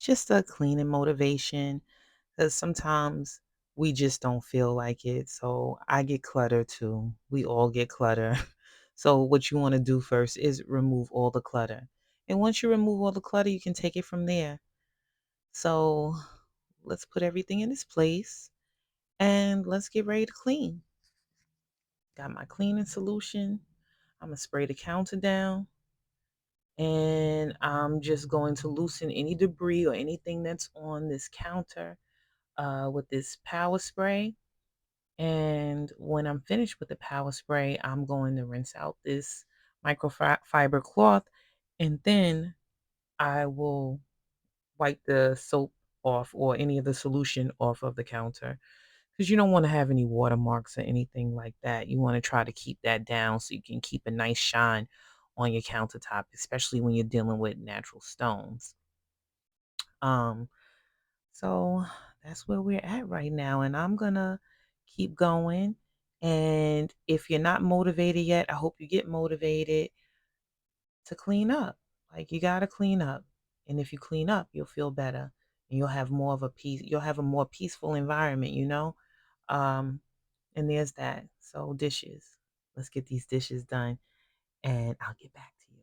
Just a cleaning motivation because sometimes we just don't feel like it. So I get clutter too. We all get clutter. So what you want to do first is remove all the clutter. And once you remove all the clutter, you can take it from there. So let's put everything in its place and let's get ready to clean. Got my cleaning solution. I'm going to spray the counter down and I'm just going to loosen any debris or anything that's on this counter with this power spray. And when I'm finished with the power spray, I'm going to rinse out this microfiber cloth and then I will wipe the soap off or any of the solution off of the counter because you don't want to have any watermarks or anything like that. You want to try to keep that down so you can keep a nice shine on your countertop, especially when you're dealing with natural stones. Um, so that's where we're at right now. And I'm going to keep going. And if you're not motivated yet, I hope you get motivated to clean up. Like you got to clean up. And if you clean up, you'll feel better and you'll have more of a peace. You'll have a more peaceful environment. Um, and there's that. So dishes. Let's get these dishes done and I'll get back to you.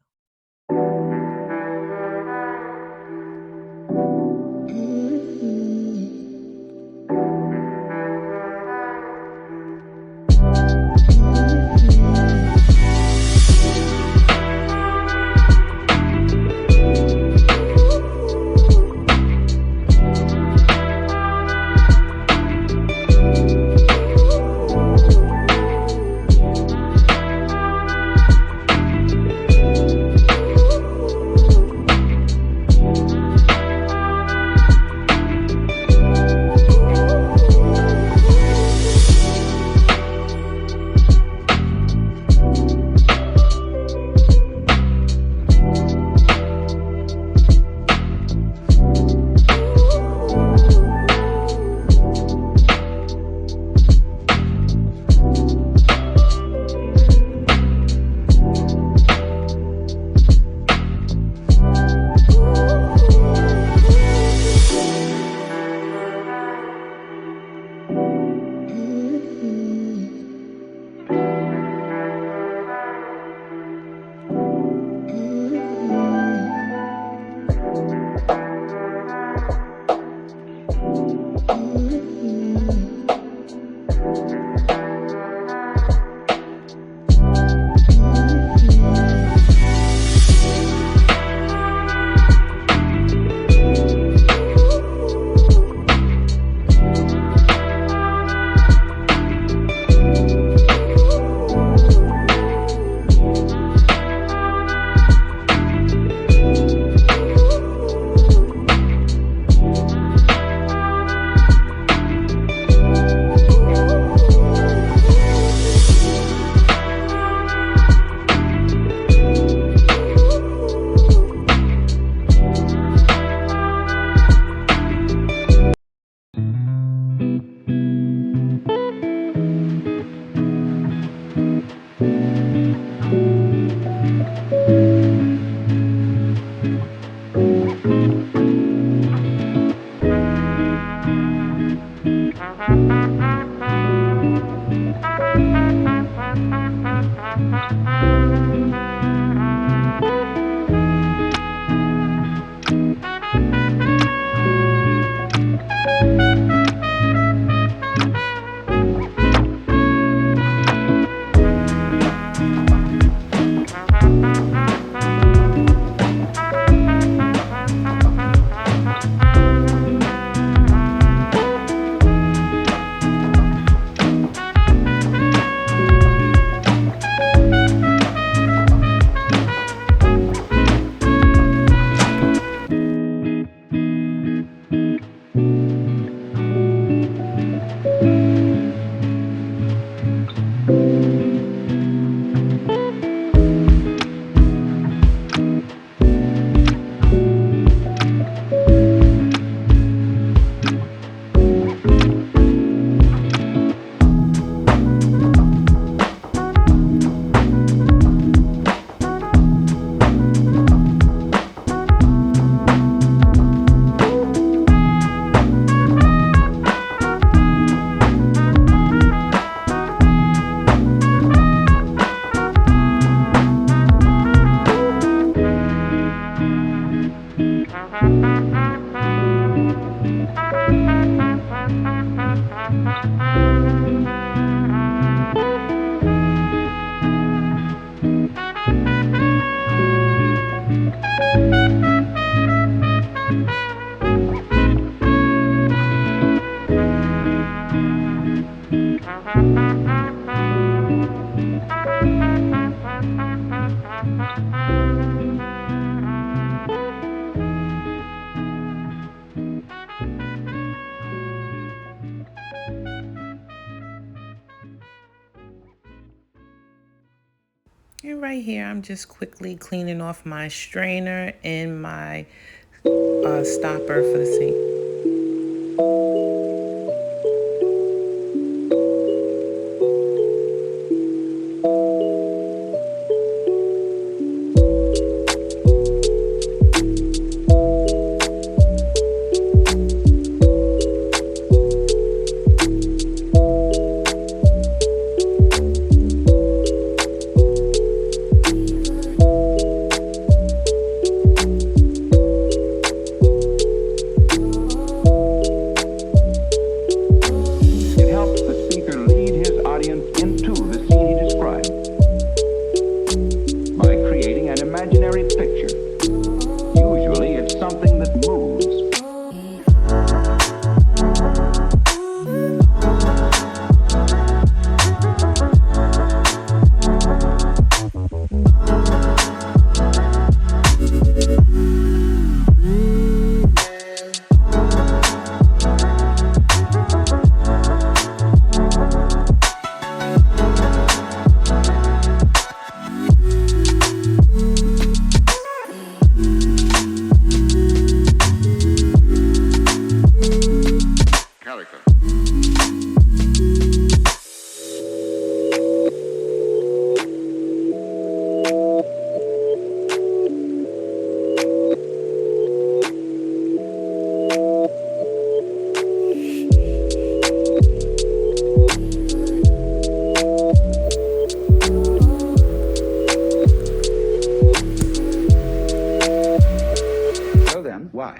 And right here, I'm just quickly cleaning off my strainer and my stopper for the sink. It helps the speaker lead his audience into the scene he described by creating an imaginary picture. Usually it's something that moves. Character. So then, why?